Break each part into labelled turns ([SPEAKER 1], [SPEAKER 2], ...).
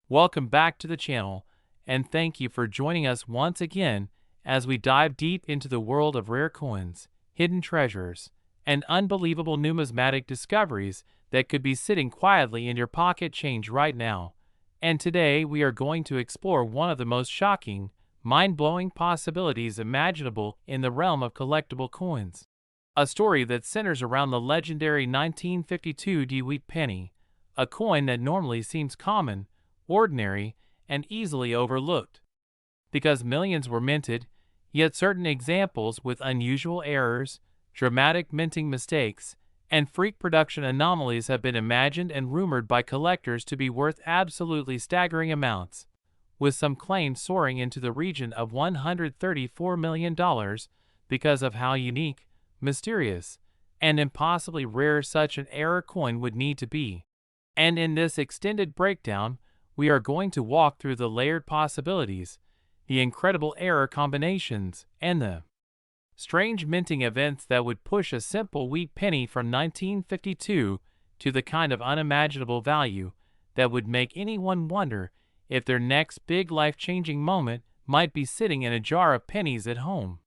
[SPEAKER 1] Welcome back to the channel, and thank you for joining us once again as we dive deep into the world of rare coins, hidden treasures, and unbelievable numismatic discoveries that could be sitting quietly in your pocket change right now. And today we are going to explore one of the most shocking, mind-blowing possibilities imaginable in the realm of collectible coins. A story that centers around the legendary 1952 DeWitt penny, a coin that normally seems common, ordinary, and easily overlooked. Because millions were minted, yet certain examples with unusual errors, dramatic minting mistakes, and freak production anomalies have been imagined and rumored by collectors to be worth absolutely staggering amounts, with some claims soaring into the region of $134 million because of how unique, mysterious, and impossibly rare such an error coin would need to be. And in this extended breakdown, we are going to walk through the layered possibilities, the incredible error combinations, and the strange minting events that would push a simple wheat penny from 1952 to the kind of unimaginable value that would make anyone wonder if their next big life-changing moment might be sitting in a jar of pennies at home.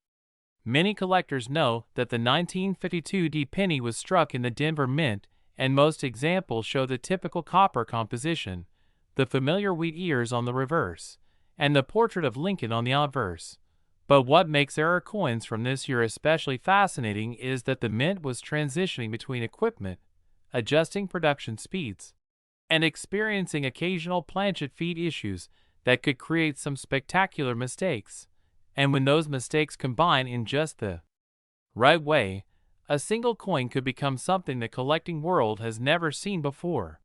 [SPEAKER 1] Many collectors know that the 1952 D penny was struck in the Denver Mint, and most examples show the typical copper composition, the familiar wheat ears on the reverse, and the portrait of Lincoln on the obverse. But what makes error coins from this year especially fascinating is that the mint was transitioning between equipment, adjusting production speeds, and experiencing occasional planchet feed issues that could create some spectacular mistakes. And when those mistakes combine in just the right way, a single coin could become something the collecting world has never seen before.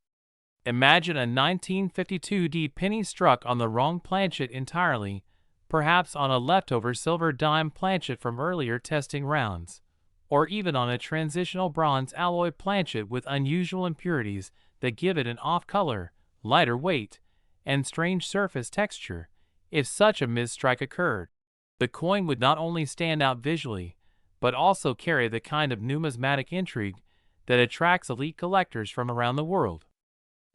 [SPEAKER 1] Imagine a 1952 D penny struck on the wrong planchet entirely, perhaps on a leftover silver dime planchet from earlier testing rounds, or even on a transitional bronze alloy planchet with unusual impurities that give it an off-color, lighter weight, and strange surface texture. If such a misstrike occurred, the coin would not only stand out visually, but also carry the kind of numismatic intrigue that attracts elite collectors from around the world.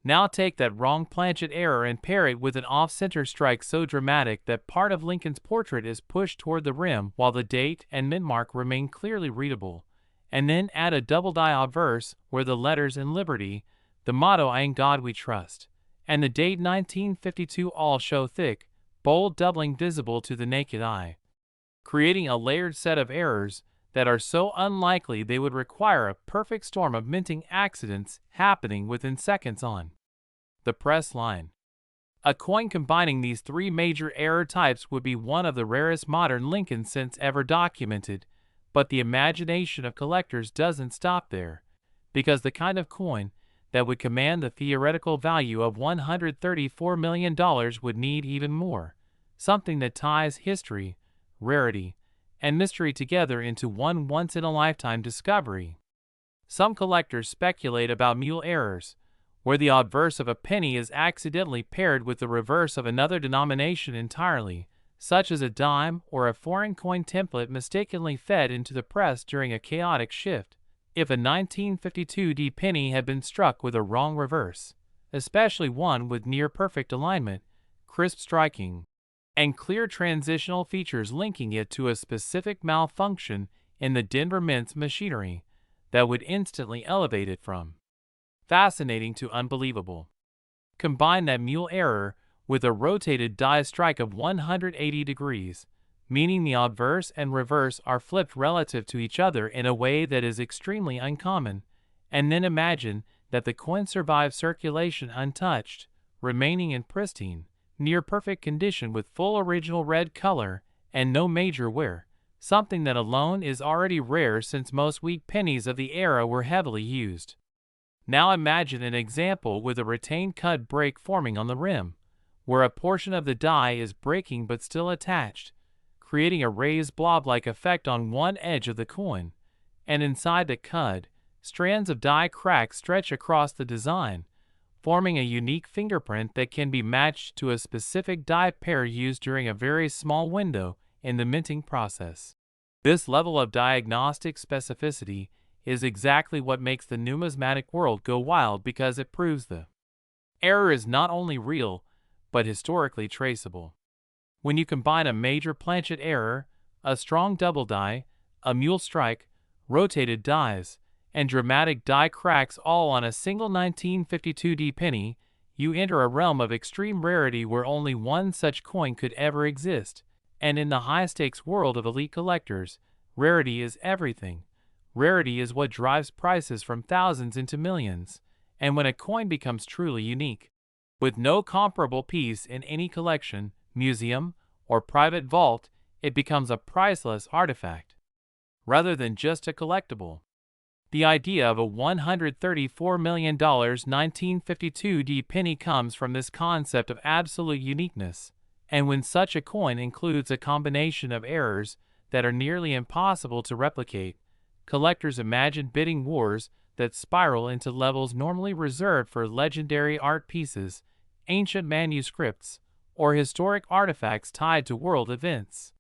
[SPEAKER 1] Now take that wrong planchet error and pair it with an off-center strike so dramatic that part of Lincoln's portrait is pushed toward the rim while the date and mint mark remain clearly readable, and then add a double die obverse where the letters in Liberty, the motto "I in God we trust," and the date 1952 all show thick, bold doubling visible to the naked eye, creating a layered set of errors that are so unlikely they would require a perfect storm of minting accidents happening within seconds on the press line. A coin combining these three major error types would be one of the rarest modern Lincoln cents ever documented, but the imagination of collectors doesn't stop there, because the kind of coin that would command the theoretical value of $134 million would need even more, something that ties history, rarity, and mystery together into one once-in-a-lifetime discovery. Some collectors speculate about mule errors, where the obverse of a penny is accidentally paired with the reverse of another denomination entirely, such as a dime or a foreign coin template mistakenly fed into the press during a chaotic shift. If a 1952 D penny had been struck with a wrong reverse, especially one with near-perfect alignment, crisp striking, and clear transitional features linking it to a specific malfunction in the Denver Mint's machinery, that would instantly elevate it from fascinating to unbelievable. Combine that mule error with a rotated die strike of 180 degrees, meaning the obverse and reverse are flipped relative to each other in a way that is extremely uncommon, and then imagine that the coin survives circulation untouched, remaining in pristine, near-perfect condition with full original red color and no major wear, something that alone is already rare since most wheat pennies of the era were heavily used. Now imagine an example with a retained cut break forming on the rim, where a portion of the die is breaking but still attached, creating a raised blob-like effect on one edge of the coin, and inside the cud, strands of die crack stretch across the design, forming a unique fingerprint that can be matched to a specific die pair used during a very small window in the minting process. This level of diagnostic specificity is exactly what makes the numismatic world go wild, because it proves the error is not only real, but historically traceable. When you combine a major planchet error, a strong double die, a mule strike, rotated dies, and dramatic die cracks all on a single 1952D penny, you enter a realm of extreme rarity where only one such coin could ever exist. And in the high-stakes world of elite collectors, rarity is everything. Rarity is what drives prices from thousands into millions. And when a coin becomes truly unique, with no comparable piece in any collection, museum, or private vault, it becomes a priceless artifact, rather than just a collectible. The idea of a $134 million 1952D penny comes from this concept of absolute uniqueness, and when such a coin includes a combination of errors that are nearly impossible to replicate, collectors imagine bidding wars that spiral into levels normally reserved for legendary art pieces, ancient manuscripts, or historic artifacts tied to world events.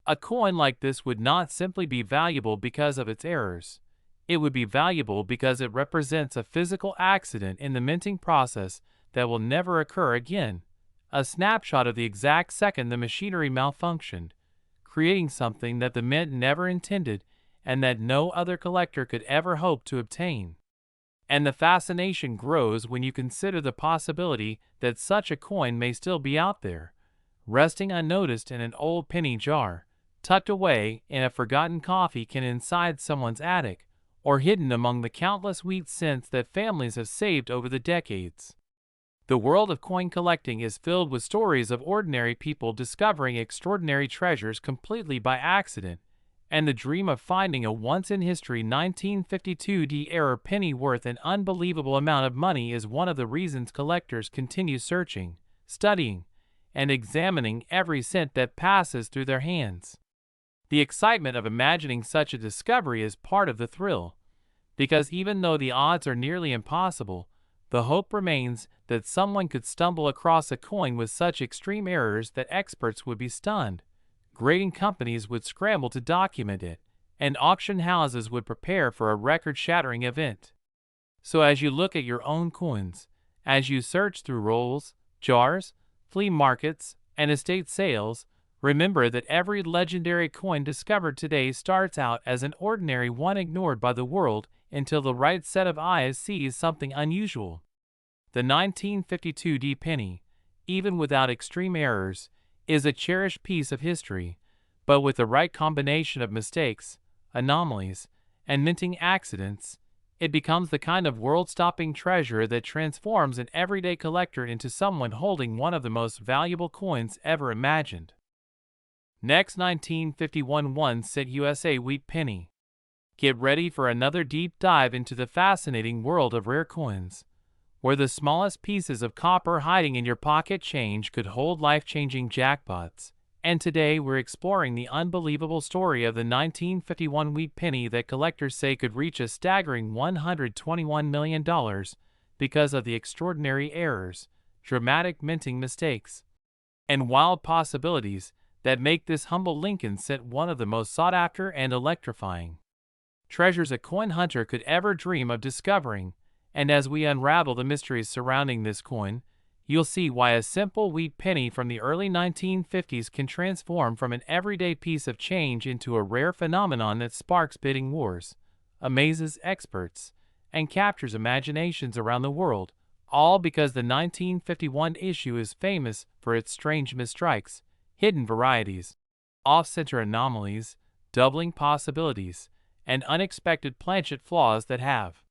[SPEAKER 1] A coin like this would not simply be valuable because of its errors. It would be valuable because it represents a physical accident in the minting process that will never occur again, a snapshot of the exact second the machinery malfunctioned, creating something that the mint never intended and that no other collector could ever hope to obtain. And the fascination grows when you consider the possibility that such a coin may still be out there, resting unnoticed in an old penny jar, tucked away in a forgotten coffee can inside someone's attic, or hidden among the countless wheat cents that families have saved over the decades. The world of coin collecting is filled with stories of ordinary people discovering extraordinary treasures completely by accident, and the dream of finding a once-in-history 1952D-era penny worth an unbelievable amount of money is one of the reasons collectors continue searching, studying, and examining every cent that passes through their hands. The excitement of imagining such a discovery is part of the thrill, because even though the odds are nearly impossible, the hope remains that someone could stumble across a coin with such extreme errors that experts would be stunned, grading companies would scramble to document it, and auction houses would prepare for a record-shattering event. So as you look at your own coins, as you search through rolls, jars, flea markets, and estate sales, remember that every legendary coin discovered today starts out as an ordinary one ignored by the world until the right set of eyes sees something unusual. The 1952D penny, even without extreme errors, is a cherished piece of history, but with the right combination of mistakes, anomalies, and minting accidents, it becomes the kind of world-stopping treasure that transforms an everyday collector into someone holding one of the most valuable coins ever imagined. Next, 1951 1-cent USA wheat penny. Get ready for another deep dive into the fascinating world of rare coins, where the smallest pieces of copper hiding in your pocket change could hold life-changing jackpots. And today we're exploring the unbelievable story of the 1951 wheat penny that collectors say could reach a staggering $121 million because of the extraordinary errors, dramatic minting mistakes, and wild possibilities that make this humble Lincoln cent one of the most sought-after and electrifying treasures a coin hunter could ever dream of discovering. And as we unravel the mysteries surrounding this coin, you'll see why a simple wheat penny from the early 1950s can transform from an everyday piece of change into a rare phenomenon that sparks bidding wars, amazes experts, and captures imaginations around the world, all because the 1951 issue is famous for its strange misstrikes, hidden varieties, off-center anomalies, doubling possibilities, and unexpected planchet flaws that have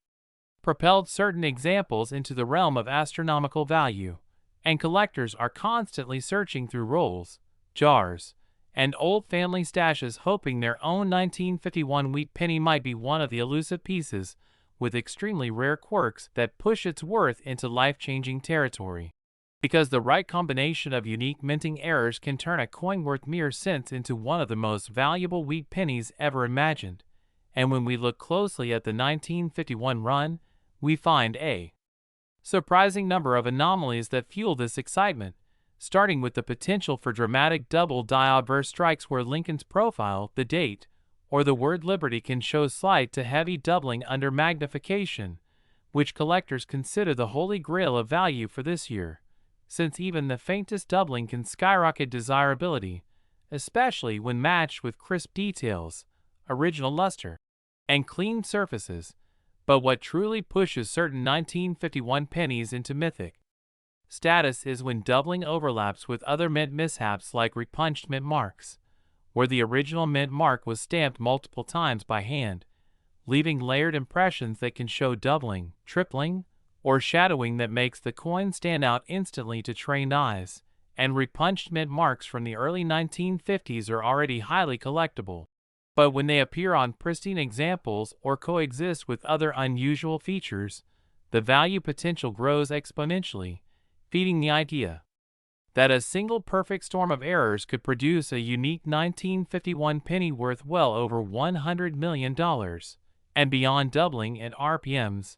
[SPEAKER 1] propelled certain examples into the realm of astronomical value, and collectors are constantly searching through rolls, jars, and old family stashes hoping their own 1951 wheat penny might be one of the elusive pieces with extremely rare quirks that push its worth into life-changing territory. Because the right combination of unique minting errors can turn a coin worth mere cents into one of the most valuable wheat pennies ever imagined. And when we look closely at the 1951 run, we find a surprising number of anomalies that fuel this excitement, starting with the potential for dramatic double die-obverse strikes where Lincoln's profile, the date, or the word Liberty can show slight to heavy doubling under magnification, which collectors consider the holy grail of value for this year. since even the faintest doubling can skyrocket desirability, especially when matched with crisp details, original luster, and clean surfaces. But what truly pushes certain 1951 pennies into mythic status is when doubling overlaps with other mint mishaps like repunched mint marks, where the original mint mark was stamped multiple times by hand, leaving layered impressions that can show doubling, tripling, or shadowing that makes the coin stand out instantly to trained eyes, and repunched mint marks from the early 1950s are already highly collectible. But when they appear on pristine examples or coexist with other unusual features, the value potential grows exponentially, feeding the idea that a single perfect storm of errors could produce a unique 1951 penny worth well over $100 million. And beyond doubling and RPMs,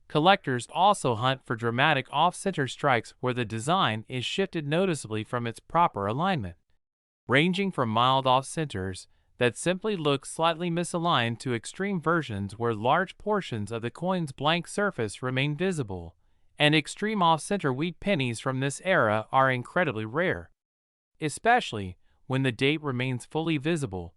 [SPEAKER 1] collectors also hunt for dramatic off-center strikes where the design is shifted noticeably from its proper alignment, ranging from mild off-centers that simply look slightly misaligned to extreme versions where large portions of the coin's blank surface remain visible, and extreme off-center wheat pennies from this era are incredibly rare, especially when the date remains fully visible,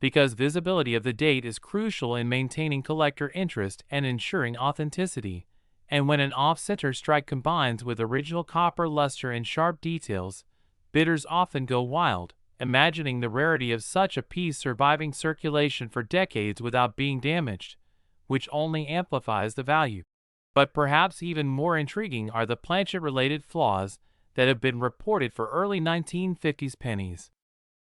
[SPEAKER 1] because visibility of the date is crucial in maintaining collector interest and ensuring authenticity, and when an off-center strike combines with original copper luster and sharp details, bidders often go wild, imagining the rarity of such a piece surviving circulation for decades without being damaged, which only amplifies the value. But perhaps even more intriguing are the planchet-related flaws that have been reported for early 1950s pennies,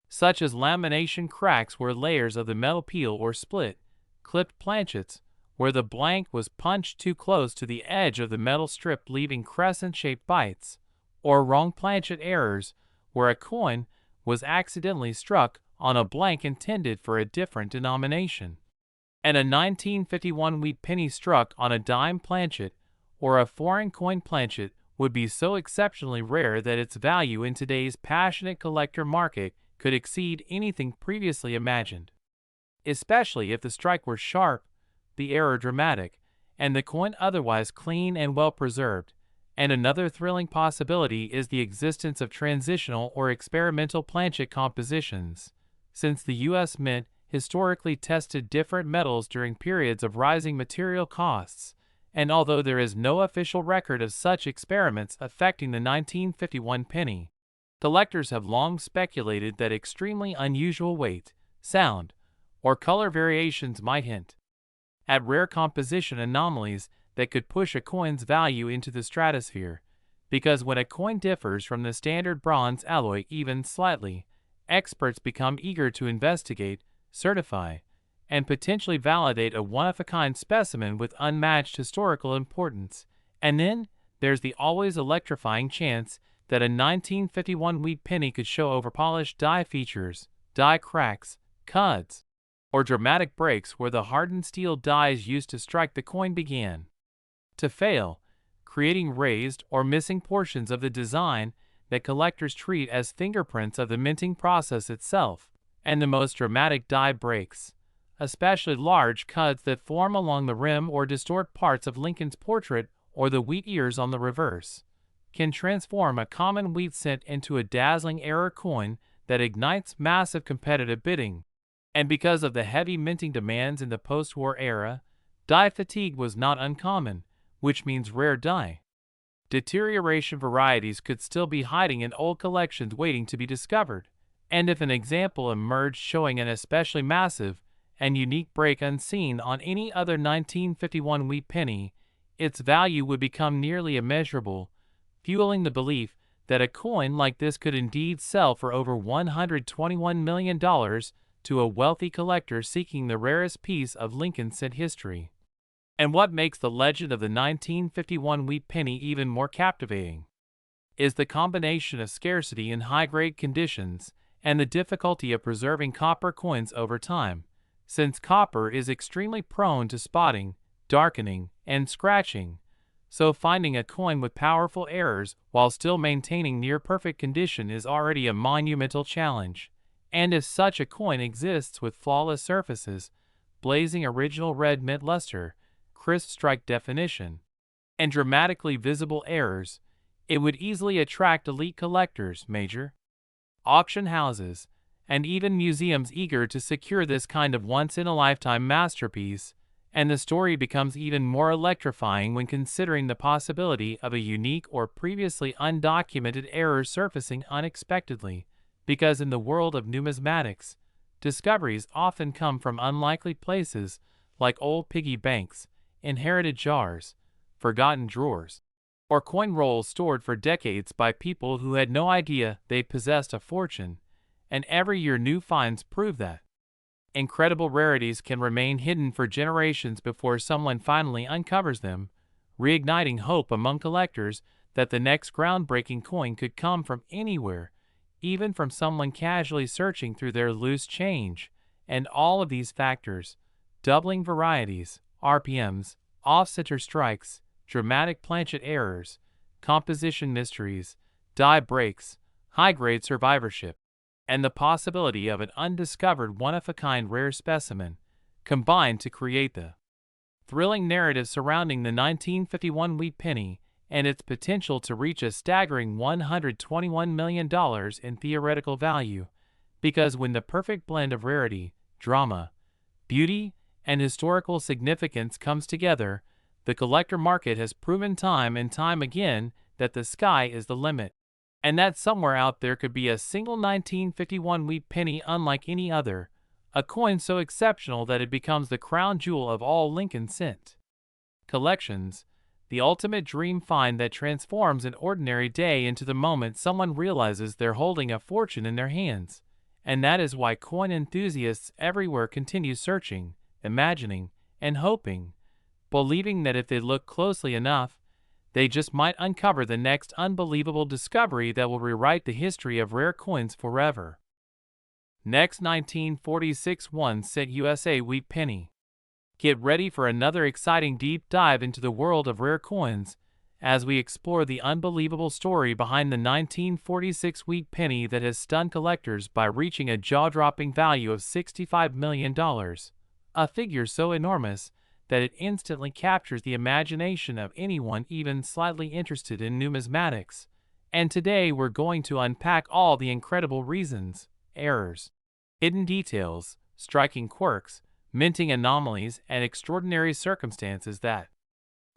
[SPEAKER 1] such as lamination cracks where layers of the metal peel or split, clipped planchets, where the blank was punched too close to the edge of the metal strip leaving crescent-shaped bites, or wrong planchet errors, where a coin was accidentally struck on a blank intended for a different denomination, and a 1951 wheat penny struck on a dime planchet or a foreign coin planchet would be so exceptionally rare that its value in today's passionate collector market could exceed anything previously imagined, especially if the strike were sharp, the error dramatic, and the coin otherwise clean and well preserved. And another thrilling possibility is the existence of transitional or experimental planchet compositions, since the U.S. Mint historically tested different metals during periods of rising material costs, and although there is no official record of such experiments affecting the 1951 penny, collectors have long speculated that extremely unusual weight, sound, or color variations might hint at rare composition anomalies that could push a coin's value into the stratosphere, because when a coin differs from the standard bronze alloy even slightly, experts become eager to investigate, certify, and potentially validate a one-of-a-kind specimen with unmatched historical importance. And then there's the always electrifying chance that a 1951 wheat penny could show overpolished die features, die cracks, cuds, or dramatic breaks where the hardened steel dies used to strike the coin began to fail, creating raised or missing portions of the design that collectors treat as fingerprints of the minting process itself. And the most dramatic die breaks, especially large cuts that form along the rim or distort parts of Lincoln's portrait or the wheat ears on the reverse, can transform a common wheat cent into a dazzling error coin that ignites massive competitive bidding. And because of the heavy minting demands in the post-war era, die fatigue was not uncommon, which means rare die deterioration varieties could still be hiding in old collections waiting to be discovered. And if an example emerged showing an especially massive and unique break unseen on any other 1951 wheat penny, its value would become nearly immeasurable, fueling the belief that a coin like this could indeed sell for over $121 million to a wealthy collector seeking the rarest piece of Lincoln cent history. And what makes the legend of the 1951 wheat penny even more captivating is the combination of scarcity in high-grade conditions and the difficulty of preserving copper coins over time, since copper is extremely prone to spotting, darkening, and scratching. So finding a coin with powerful errors while still maintaining near-perfect condition is already a monumental challenge. And if such a coin exists with flawless surfaces, blazing original red mint luster, crisp strike definition, and dramatically visible errors, It would easily attract elite collectors, major auction houses, and even museums eager to secure this kind of once-in-a-lifetime masterpiece, and the story becomes even more electrifying when considering the possibility of a unique or previously undocumented error surfacing unexpectedly, because in the world of numismatics, discoveries often come from unlikely places like old piggy banks, inherited jars, forgotten drawers, or coin rolls stored for decades by people who had no idea they possessed a fortune, and every year new finds prove that. Incredible rarities can remain hidden for generations before someone finally uncovers them, reigniting hope among collectors that the next groundbreaking coin could come from anywhere, even from someone casually searching through their loose change. And all of these factors, doubling varieties, RPMs, off-center strikes, dramatic planchet errors, composition mysteries, die breaks, high-grade survivorship, and the possibility of an undiscovered one-of-a-kind rare specimen, combined to create the thrilling narrative surrounding the 1951 wheat penny and its potential to reach a staggering $121 million in theoretical value, because when the perfect blend of rarity, drama, beauty, and historical significance comes together, the collector market has proven time and time again that the sky is the limit, and that somewhere out there could be a single 1951 wheat penny unlike any other, a coin so exceptional that it becomes the crown jewel of all Lincoln Cent collections, the ultimate dream find that transforms an ordinary day into the moment someone realizes they're holding a fortune in their hands. And that is why coin enthusiasts everywhere continue searching, imagining, and hoping, believing that if they look closely enough, they just might uncover the next unbelievable discovery that will rewrite the history of rare coins forever. Next, 1946 1-cent USA wheat penny. Get ready for another exciting deep dive into the world of rare coins as we explore the unbelievable story behind the 1946 wheat penny that has stunned collectors by reaching a jaw-dropping value of $65 million, a figure so enormous that it instantly captures the imagination of anyone even slightly interested in numismatics. And today we're going to unpack all the incredible reasons, errors, hidden details, striking quirks, minting anomalies, and extraordinary circumstances that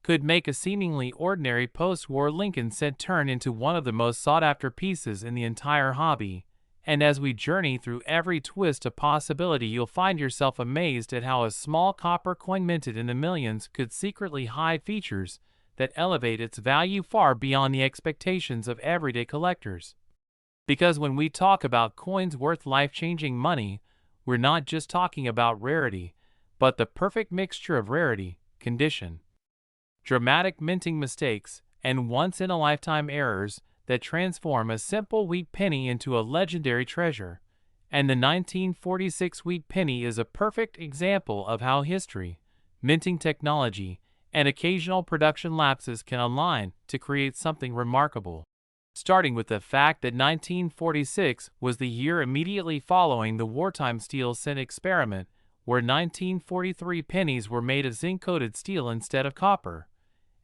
[SPEAKER 1] could make a seemingly ordinary post-war Lincoln Cent turn into one of the most sought-after pieces in the entire hobby. And as we journey through every twist of possibility, you'll find yourself amazed at how a small copper coin minted in the millions could secretly hide features that elevate its value far beyond the expectations of everyday collectors. Because when we talk about coins worth life-changing money, we're not just talking about rarity, but the perfect mixture of rarity, condition, dramatic minting mistakes, and once-in-a-lifetime errors that transform a simple wheat penny into a legendary treasure. And the 1946 wheat penny is a perfect example of how history, minting technology, and occasional production lapses can align to create something remarkable. Starting with the fact that 1946 was the year immediately following the wartime steel cent experiment, where 1943 pennies were made of zinc-coated steel instead of copper.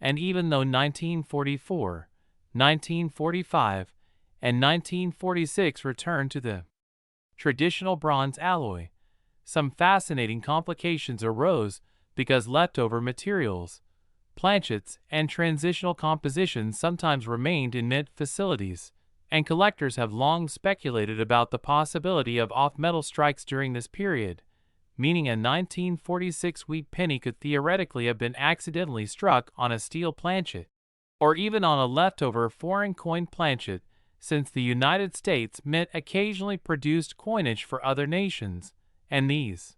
[SPEAKER 1] And even though 1944, 1945, and 1946 returned to the traditional bronze alloy, some fascinating complications arose because leftover materials, planchets, and transitional compositions sometimes remained in mint facilities, and collectors have long speculated about the possibility of off-metal strikes during this period, meaning a 1946 wheat penny could theoretically have been accidentally struck on a steel planchet, or even on a leftover foreign coin planchet, since the United States Mint occasionally produced coinage for other nations, and these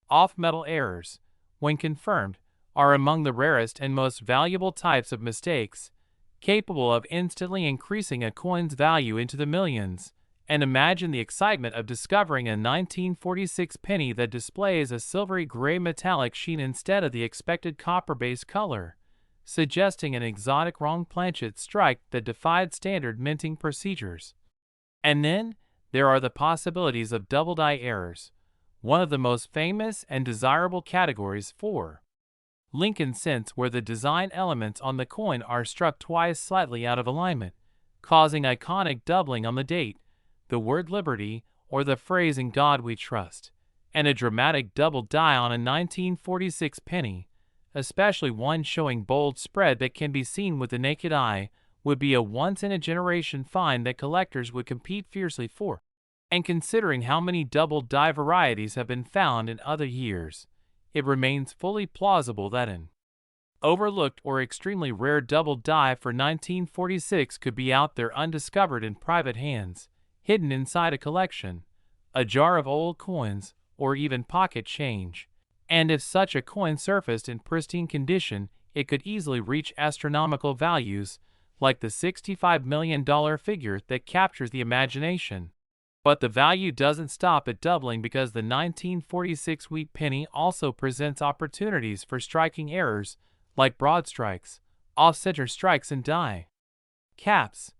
[SPEAKER 1] off-metal errors, when confirmed, are among the rarest and most valuable types of mistakes, capable of instantly increasing a coin's value into the millions. And imagine the excitement of discovering a 1946 penny that displays a silvery gray metallic sheen instead of the expected copper-based color, suggesting an exotic wrong planchet strike that defied standard minting procedures. And then, there are the possibilities of double die errors, one of the most famous and desirable categories for Lincoln cents where the design elements on the coin are struck twice slightly out of alignment, causing iconic doubling on the date, the word liberty, or the phrase "In God We Trust," and a dramatic double die on a 1946 penny, especially one showing bold spread that can be seen with the naked eye, would be a once-in-a-generation find that collectors would compete fiercely for. And considering how many double die varieties have been found in other years, it remains fully plausible that an overlooked or extremely rare double die for 1946 could be out there undiscovered in private hands, hidden inside a collection, a jar of old coins, or even pocket change. And if such a coin surfaced in pristine condition, it could easily reach astronomical values, like the $65 million figure that captures the imagination. But the value doesn't stop at doubling, because the 1946 wheat penny also presents opportunities for striking errors, like broad strikes, off-center strikes, and die caps,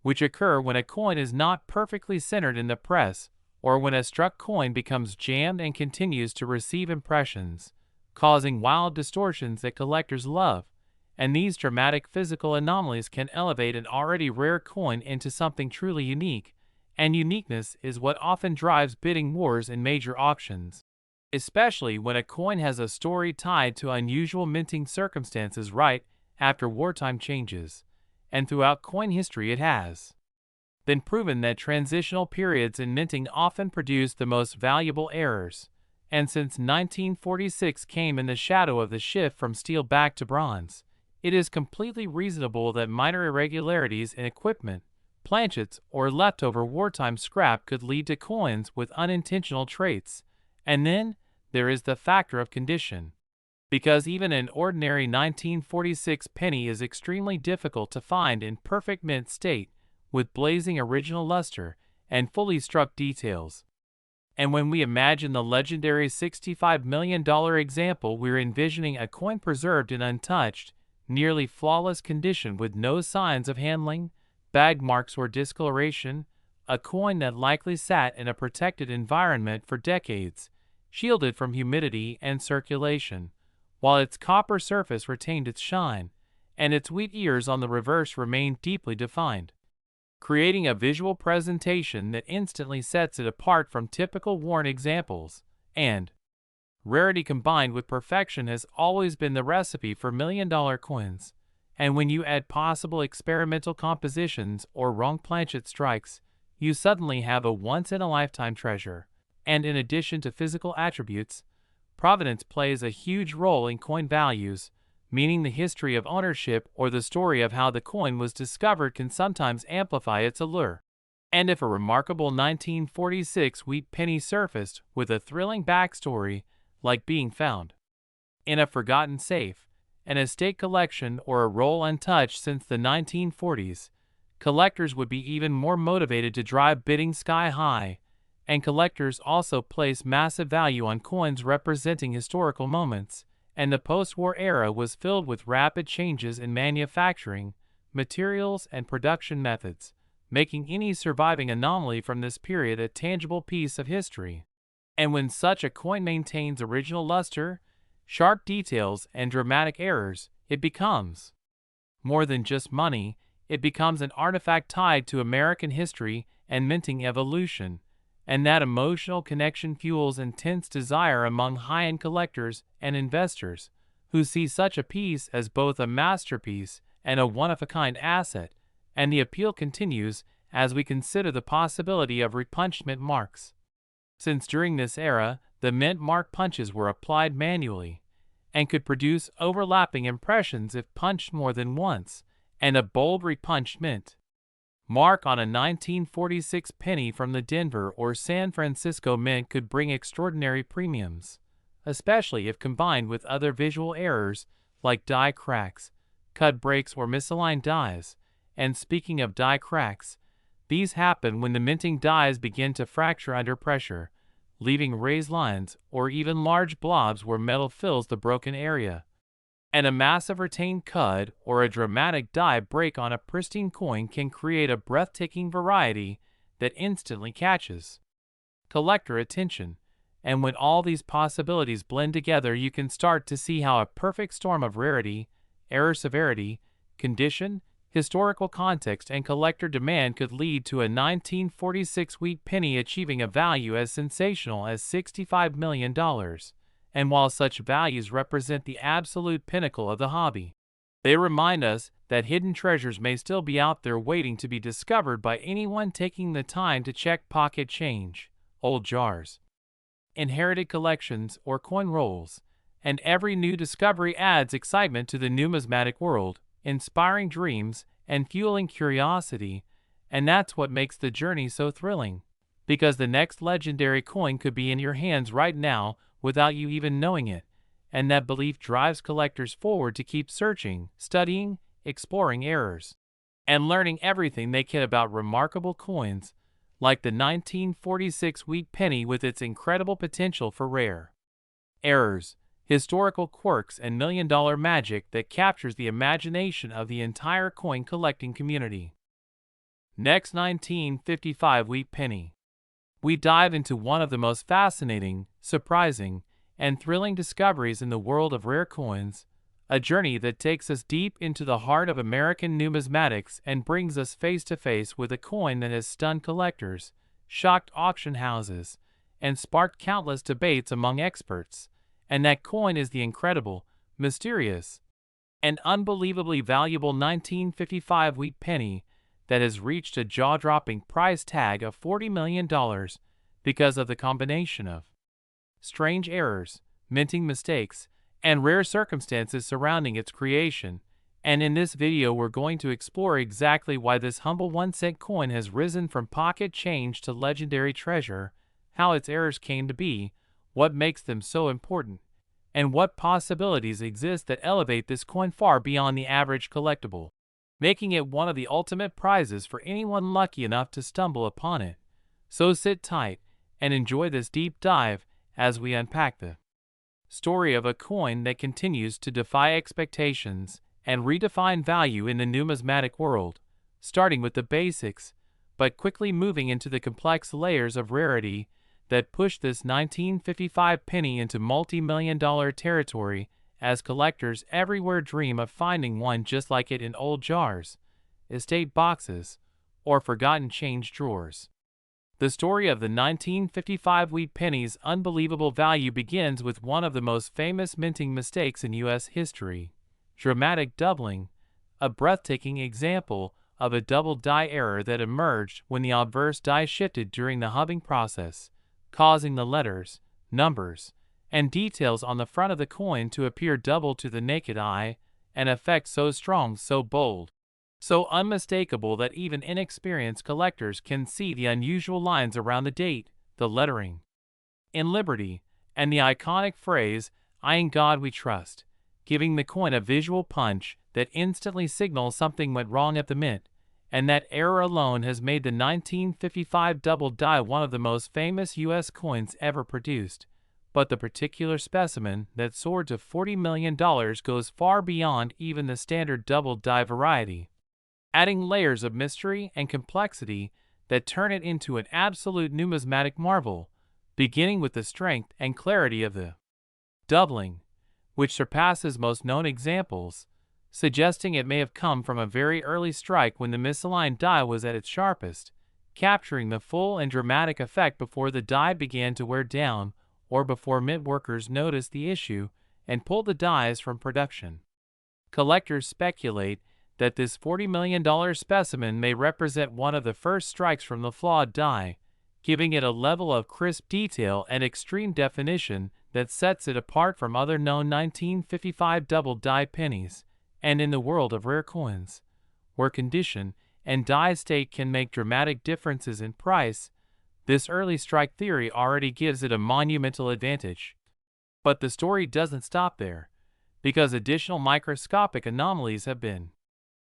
[SPEAKER 1] which occur when a coin is not perfectly centered in the press, or when a struck coin becomes jammed and continues to receive impressions, causing wild distortions that collectors love. And these dramatic physical anomalies can elevate an already rare coin into something truly unique, and uniqueness is what often drives bidding wars in major auctions, especially when a coin has a story tied to unusual minting circumstances right after wartime changes. And throughout coin history, it has been proven that transitional periods in minting often produce the most valuable errors. And since 1946 came in the shadow of the shift from steel back to bronze, it is completely reasonable that minor irregularities in equipment, planchets, or leftover wartime scrap could lead to coins with unintentional traits. And then there is the factor of condition, because even an ordinary 1946 penny is extremely difficult to find in perfect mint state, with blazing original luster and fully struck details. And when we imagine the legendary $65 million example, we're envisioning a coin preserved in untouched, nearly flawless condition with no signs of handling, bag marks, or discoloration, a coin that likely sat in a protected environment for decades, shielded from humidity and circulation, while its copper surface retained its shine, and its wheat ears on the reverse remained deeply defined, creating a visual presentation that instantly sets it apart from typical worn examples. And rarity combined with perfection has always been the recipe for million-dollar coins. And when you add possible experimental compositions or wrong planchet strikes, you suddenly have a once-in-a-lifetime treasure. And in addition to physical attributes, provenance plays a huge role in coin values, meaning the history of ownership or the story of how the coin was discovered can sometimes amplify its allure. And if a remarkable 1946 wheat penny surfaced with a thrilling backstory, like being found in a forgotten safe, an estate collection, or a roll untouched since the 1940s, collectors would be even more motivated to drive bidding sky high. And collectors also place massive value on coins representing historical moments, and the post-war era was filled with rapid changes in manufacturing, materials, and production methods, making any surviving anomaly from this period a tangible piece of history. And when such a coin maintains original luster, sharp details, and dramatic errors, it becomes more than just money. It becomes an artifact tied to American history and minting evolution, and that emotional connection fuels intense desire among high-end collectors and investors, who see such a piece as both a masterpiece and a one-of-a-kind asset. And the appeal continues as we consider the possibility of repunched mint marks, since during this era, the mint mark punches were applied manually, and could produce overlapping impressions if punched more than once, and a bold repunched mint mark on a 1946 penny from the Denver or San Francisco mint could bring extraordinary premiums, especially if combined with other visual errors like die cracks, cut breaks, or misaligned dies. And speaking of die cracks, these happen when the minting dies begin to fracture under pressure, leaving raised lines or even large blobs where metal fills the broken area. And a massive retained cud or a dramatic die break on a pristine coin can create a breathtaking variety that instantly catches collector attention. And when all these possibilities blend together, you can start to see how a perfect storm of rarity, error severity, condition, historical context, and collector demand could lead to a 1946 wheat penny achieving a value as sensational as $65 million. And while such values represent the absolute pinnacle of the hobby, they remind us that hidden treasures may still be out there waiting to be discovered by anyone taking the time to check pocket change, old jars, inherited collections, or coin rolls. And every new discovery adds excitement to the numismatic world, inspiring dreams and fueling curiosity. And that's what makes the journey so thrilling, because the next legendary coin could be in your hands right now without you even knowing it. And that belief drives collectors forward to keep searching, studying, exploring errors, and learning everything they can about remarkable coins, like the 1946 wheat penny with its incredible potential for rare errors, historical quirks, and million-dollar magic that captures the imagination of the entire coin collecting community. Next, 1955 wheat penny. We dive into one of the most fascinating, surprising, and thrilling discoveries in the world of rare coins, a journey that takes us deep into the heart of American numismatics and brings us face to face with a coin that has stunned collectors, shocked auction houses, and sparked countless debates among experts. And that coin is the incredible, mysterious, and unbelievably valuable 1955 wheat penny that has reached a jaw-dropping price tag of $40 million because of the combination of strange errors, minting mistakes, and rare circumstances surrounding its creation. And in this video we're going to explore exactly why this humble 1-cent coin has risen from pocket change to legendary treasure, how its errors came to be, what makes them so important, and what possibilities exist that elevate this coin far beyond the average collectible, making it one of the ultimate prizes for anyone lucky enough to stumble upon it. So sit tight and enjoy this deep dive as we unpack the story of a coin that continues to defy expectations and redefine value in the numismatic world, starting with the basics, but quickly moving into the complex layers of rarity that push this 1955 penny into multi-million-dollar territory as collectors everywhere dream of finding one just like it in old jars, estate boxes, or forgotten change drawers. The story of the 1955 wheat penny's unbelievable value begins with one of the most famous minting mistakes in U.S. history: dramatic doubling, a breathtaking example of a double die error that emerged when the obverse die shifted during the hubbing process, causing the letters, numbers, and details on the front of the coin to appear double to the naked eye, an effect so strong, so bold, so unmistakable that even inexperienced collectors can see the unusual lines around the date, the lettering in Liberty, and the iconic phrase, "I in God we trust," giving the coin a visual punch that instantly signals something went wrong at the mint. And that error alone has made the 1955 double die one of the most famous U.S. coins ever produced. But the particular specimen that soared to $40 million goes far beyond even the standard double die variety, adding layers of mystery and complexity that turn it into an absolute numismatic marvel, beginning with the strength and clarity of the doubling, which surpasses most known examples, suggesting it may have come from a very early strike when the misaligned die was at its sharpest, capturing the full and dramatic effect before the die began to wear down or before mint workers noticed the issue and pulled the dies from production. Collectors speculate that this $40 million specimen may represent one of the first strikes from the flawed die, giving it a level of crisp detail and extreme definition that sets it apart from other known 1955 double die pennies. And in the world of rare coins, where condition and die state can make dramatic differences in price, this early strike theory already gives it a monumental advantage. But the story doesn't stop there, because additional microscopic anomalies have been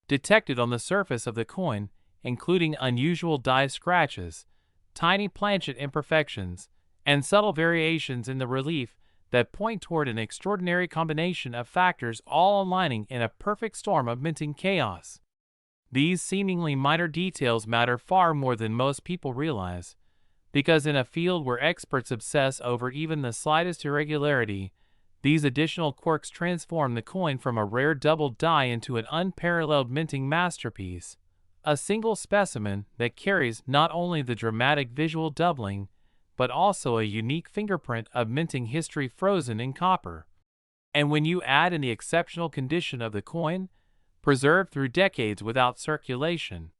[SPEAKER 1] detected on the surface of the coin, including unusual die scratches, tiny planchet imperfections, and subtle variations in the relief that point toward an extraordinary combination of factors all aligning in a perfect storm of minting chaos. These seemingly minor details matter far more than most people realize, because in a field where experts obsess over even the slightest irregularity, these additional quirks transform the coin from a rare double die into an unparalleled minting masterpiece, a single specimen that carries not only the dramatic visual doubling, but also a unique fingerprint of minting history frozen in copper. And when you add in the exceptional condition of the coin, preserved through decades without circulation,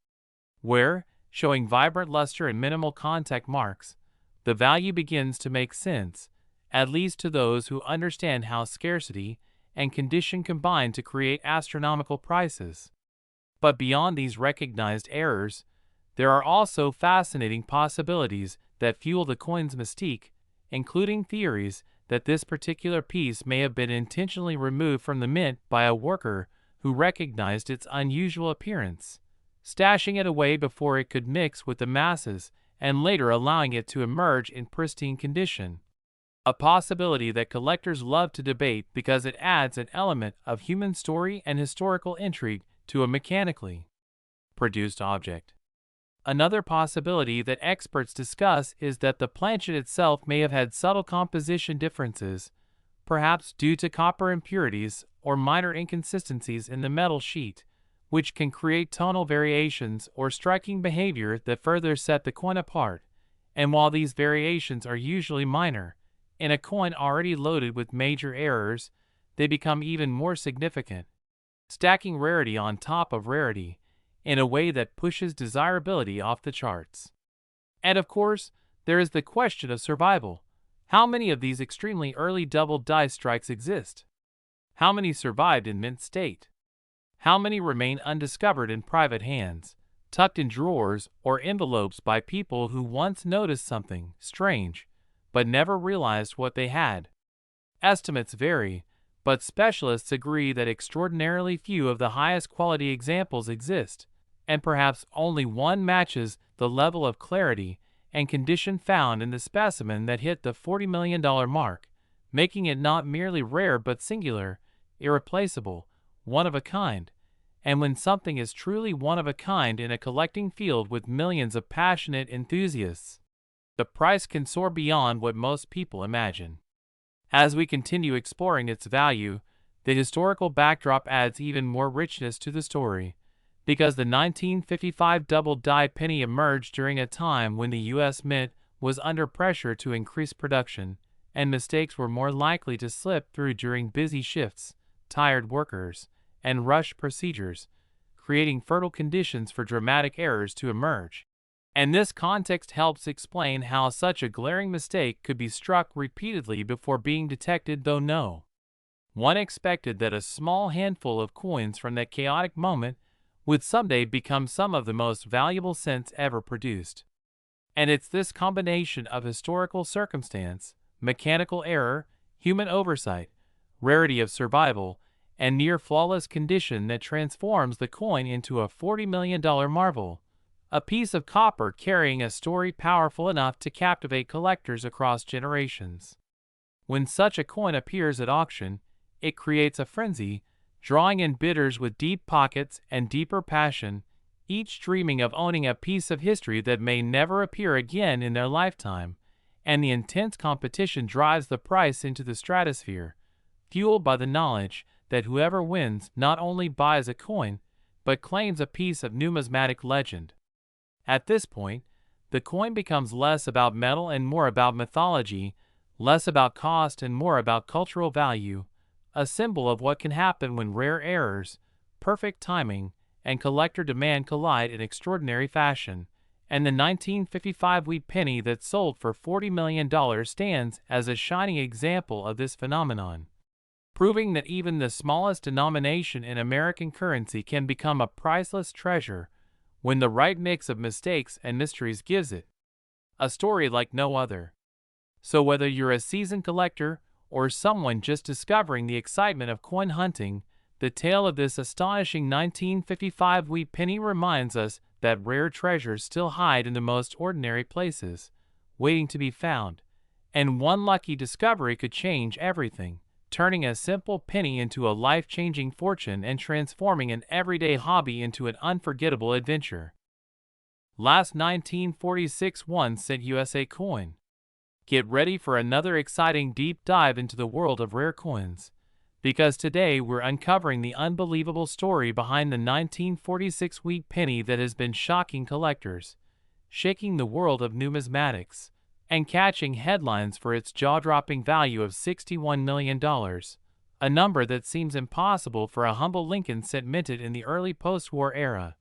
[SPEAKER 1] where, showing vibrant luster and minimal contact marks, the value begins to make sense, at least to those who understand how scarcity and condition combine to create astronomical prices. But beyond these recognized errors, there are also fascinating possibilities that fuel the coin's mystique, including theories that this particular piece may have been intentionally removed from the mint by a worker who recognized its unusual appearance, stashing it away before it could mix with the masses and later allowing it to emerge in pristine condition. A possibility that collectors love to debate because it adds an element of human story and historical intrigue to a mechanically produced object. Another possibility that experts discuss is that the planchet itself may have had subtle composition differences, perhaps due to copper impurities or minor inconsistencies in the metal sheet, which can create tonal variations or striking behavior that further set the coin apart. And while these variations are usually minor, in a coin already loaded with major errors, they become even more significant, stacking rarity on top of rarity in a way that pushes desirability off the charts. And of course, there is the question of survival. How many of these extremely early double die strikes exist? How many survived in mint state? How many remain undiscovered in private hands, tucked in drawers or envelopes by people who once noticed something strange, but never realized what they had? Estimates vary, but specialists agree that extraordinarily few of the highest quality examples exist, and perhaps only one matches the level of clarity and condition found in the specimen that hit the $40 million mark, making it not merely rare but singular, irreplaceable, one of a kind. And when something is truly one of a kind in a collecting field with millions of passionate enthusiasts, the price can soar beyond what most people imagine. As we continue exploring its value, the historical backdrop adds even more richness to the story, because the 1955 double-die penny emerged during a time when the U.S. Mint was under pressure to increase production, and mistakes were more likely to slip through during busy shifts, tired workers, and rushed procedures, creating fertile conditions for dramatic errors to emerge. And this context helps explain how such a glaring mistake could be struck repeatedly before being detected, though no one expected that a small handful of coins from that chaotic moment would someday become some of the most valuable cents ever produced. And it's this combination of historical circumstance, mechanical error, human oversight, rarity of survival, and near-flawless condition that transforms the coin into a $40 million marvel, a piece of copper carrying a story powerful enough to captivate collectors across generations. When such a coin appears at auction, it creates a frenzy, drawing in bidders with deep pockets and deeper passion, each dreaming of owning a piece of history that may never appear again in their lifetime, and the intense competition drives the price into the stratosphere, fueled by the knowledge that whoever wins not only buys a coin, but claims a piece of numismatic legend. At this point, the coin becomes less about metal and more about mythology, less about cost and more about cultural value, a symbol of what can happen when rare errors, perfect timing, and collector demand collide in extraordinary fashion. And the 1955 wheat penny that sold for $40 million stands as a shining example of this phenomenon, proving that even the smallest denomination in American currency can become a priceless treasure when the right mix of mistakes and mysteries gives it a story like no other. So whether you're a seasoned collector or someone just discovering the excitement of coin hunting, the tale of this astonishing 1955 wheat penny reminds us that rare treasures still hide in the most ordinary places, waiting to be found, and one lucky discovery could change everything, turning a simple penny into a life-changing fortune and transforming an everyday hobby into an unforgettable adventure. Last 1946 1-cent USA coin. Get ready for another exciting deep dive into the world of rare coins, because today we're uncovering the unbelievable story behind the 1946 wheat penny that has been shocking collectors, shaking the world of numismatics, and catching headlines for its jaw-dropping value of $61 million, a number that seems impossible for a humble Lincoln cent minted in the early post-war era,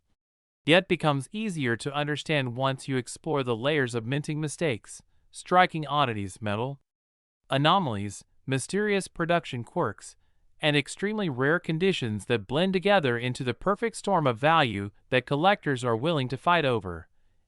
[SPEAKER 1] yet becomes easier to understand once you explore the layers of minting mistakes, striking oddities, metal anomalies, mysterious production quirks, and extremely rare conditions that blend together into the perfect storm of value that collectors are willing to fight over.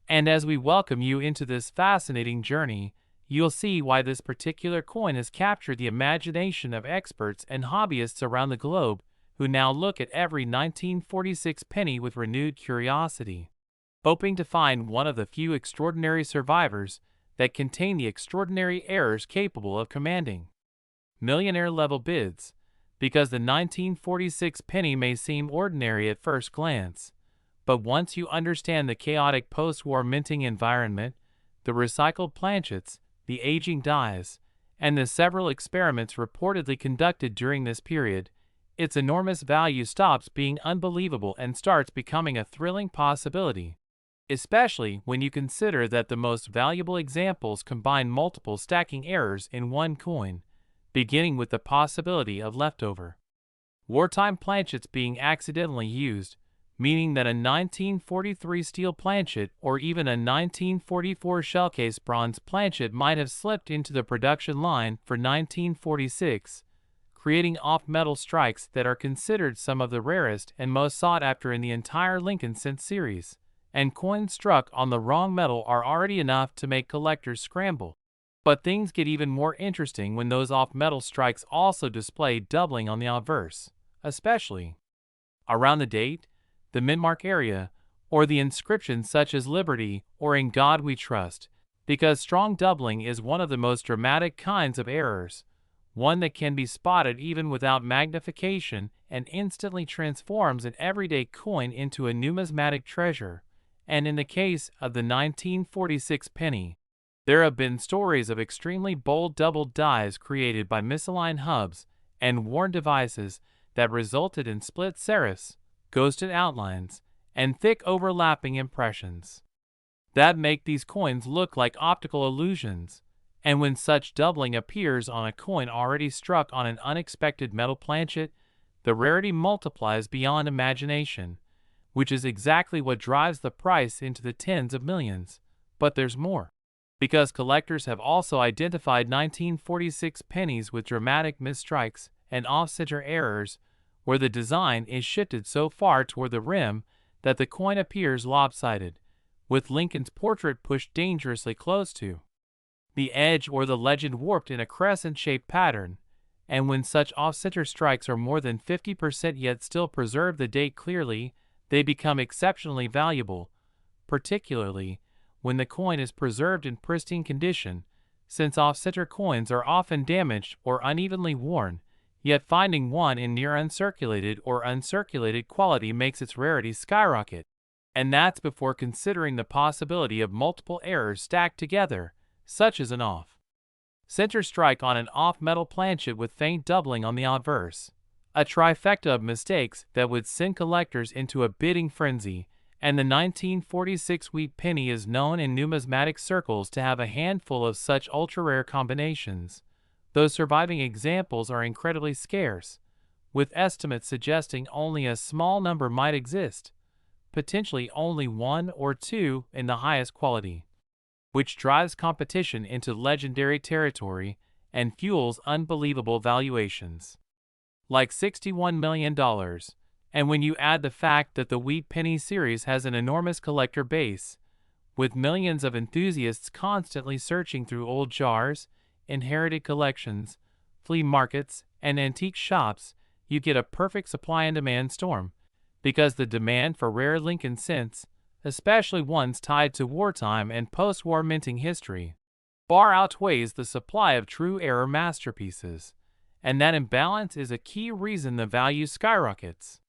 [SPEAKER 1] And as we welcome you into this fascinating journey, you'll see why this particular coin has captured the imagination of experts and hobbyists around the globe who now look at every 1946 penny with renewed curiosity, hoping to find one of the few extraordinary survivors that contain the extraordinary errors capable of commanding millionaire-level bids, because the 1946 penny may seem ordinary at first glance, but once you understand the chaotic post-war minting environment, the recycled planchets, the aging dies, and the several experiments reportedly conducted during this period, its enormous value stops being unbelievable and starts becoming a thrilling possibility, especially when you consider that the most valuable examples combine multiple stacking errors in one coin, beginning with the possibility of leftover wartime planchets being accidentally used, meaning that a 1943 steel planchet or even a 1944 shellcase bronze planchet might have slipped into the production line for 1946, creating off-metal strikes that are considered some of the rarest and most sought after in the entire Lincoln cent series. And coins struck on the wrong metal are already enough to make collectors scramble. But things get even more interesting when those off-metal strikes also display doubling on the obverse, especially around the date, the mint-mark area, or the inscriptions such as Liberty or In God We Trust, because strong doubling is one of the most dramatic kinds of errors, one that can be spotted even without magnification and instantly transforms an everyday coin into a numismatic treasure. And in the case of the 1946 penny, there have been stories of extremely bold doubled dies created by misaligned hubs and worn devices that resulted in split serifs, ghosted outlines, and thick overlapping impressions that make these coins look like optical illusions. And when such doubling appears on a coin already struck on an unexpected metal planchet, the rarity multiplies beyond imagination, which is exactly what drives the price into the tens of millions. But there's more, because collectors have also identified 1946 pennies with dramatic misstrikes and off-center errors, where the design is shifted so far toward the rim that the coin appears lopsided, with Lincoln's portrait pushed dangerously close to the edge or the legend warped in a crescent-shaped pattern. And when such off-center strikes are more than 50% yet still preserve the date clearly, they become exceptionally valuable, particularly when the coin is preserved in pristine condition, since off-center coins are often damaged or unevenly worn, yet finding one in near uncirculated or uncirculated quality makes its rarity skyrocket. And that's before considering the possibility of multiple errors stacked together, such as an off-center strike on an off-metal planchet with faint doubling on the obverse, a trifecta of mistakes that would send collectors into a bidding frenzy. And the 1946 wheat penny is known in numismatic circles to have a handful of such ultra-rare combinations. Those surviving examples are incredibly scarce, with estimates suggesting only a small number might exist, potentially only one or two in the highest quality, which drives competition into legendary territory and fuels unbelievable valuations, like $61 million. And when you add the fact that the wheat penny series has an enormous collector base, with millions of enthusiasts constantly searching through old jars, inherited collections, flea markets, and antique shops, you get a perfect supply and demand storm, because the demand for rare Lincoln cents, especially ones tied to wartime and post-war minting history, far outweighs the supply of true error masterpieces, and that imbalance is a key reason the value skyrockets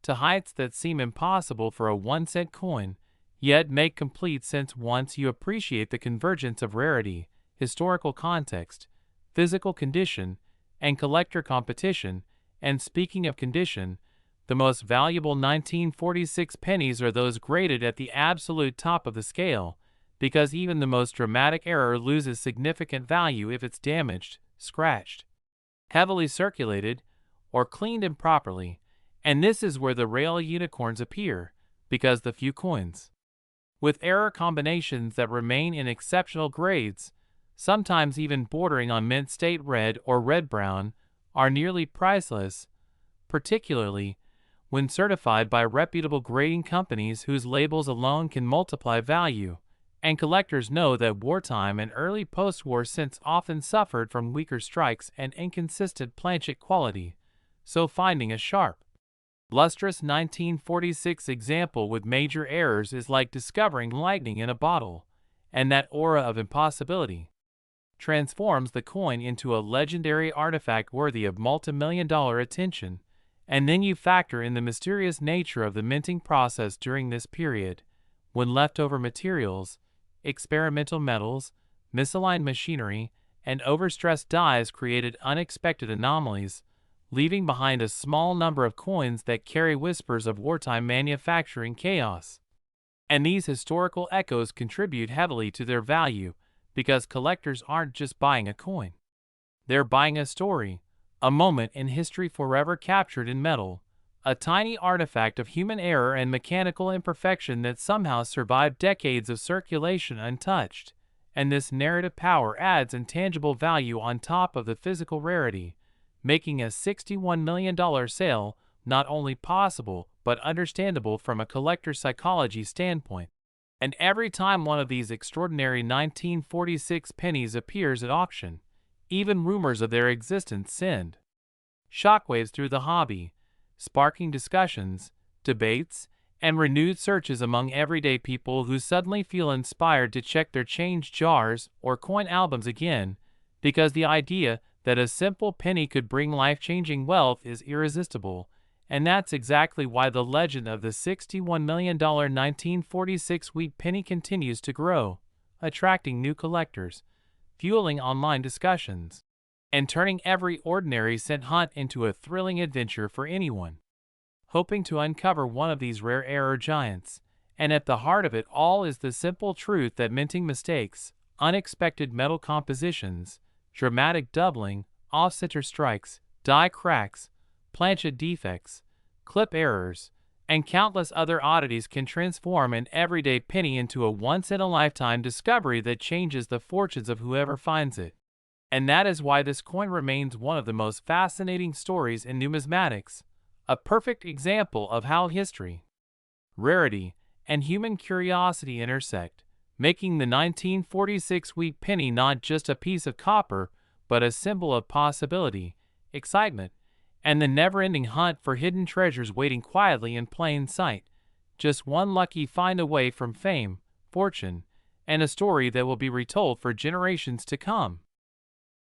[SPEAKER 1] to heights that seem impossible for a 1-cent coin. yet make complete sense once you appreciate the convergence of rarity, historical context, physical condition, and collector competition. And speaking of condition, the most valuable 1946 pennies are those graded at the absolute top of the scale, because even the most dramatic error loses significant value if it's damaged, scratched, heavily circulated, or cleaned improperly. And this is where the real unicorns appear, because the few coins with error combinations that remain in exceptional grades, sometimes even bordering on mint state red or red-brown, are nearly priceless, particularly when certified by reputable grading companies whose labels alone can multiply value. And collectors know that wartime and early post-war scents often suffered from weaker strikes and inconsistent planchet quality, so finding a sharp, lustrous 1946 example with major errors is like discovering lightning in a bottle, and that aura of impossibility transforms the coin into a legendary artifact worthy of multi-million-dollar attention. And then you factor in the mysterious nature of the minting process during this period, when leftover materials, experimental metals, misaligned machinery, and overstressed dyes created unexpected anomalies, leaving behind a small number of coins that carry whispers of wartime manufacturing chaos. And these historical echoes contribute heavily to their value, because collectors aren't just buying a coin. They're buying a story, a moment in history forever captured in metal, a tiny artifact of human error and mechanical imperfection that somehow survived decades of circulation untouched. And this narrative power adds intangible value on top of the physical rarity, making a $61 million sale not only possible but understandable from a collector's psychology standpoint. And every time one of these extraordinary 1946 pennies appears at auction, even rumors of their existence send shockwaves through the hobby, sparking discussions, debates, and renewed searches among everyday people who suddenly feel inspired to check their change jars or coin albums again, because the idea that a simple penny could bring life-changing wealth is irresistible. And that's exactly why the legend of the $61 million 1946 wheat penny continues to grow, attracting new collectors, fueling online discussions, and turning every ordinary cent hunt into a thrilling adventure for anyone hoping to uncover one of these rare error giants. And at the heart of it all is the simple truth that minting mistakes, unexpected metal compositions, dramatic doubling, off-center strikes, die cracks, planchet defects, clip errors, and countless other oddities can transform an everyday penny into a once-in-a-lifetime discovery that changes the fortunes of whoever finds it. And that is why this coin remains one of the most fascinating stories in numismatics, a perfect example of how history, rarity, and human curiosity intersect, making the 1946 wheat penny not just a piece of copper, but a symbol of possibility, excitement, and the never-ending hunt for hidden treasures waiting quietly in plain sight. Just one lucky find away from fame, fortune, and a story that will be retold for generations to come.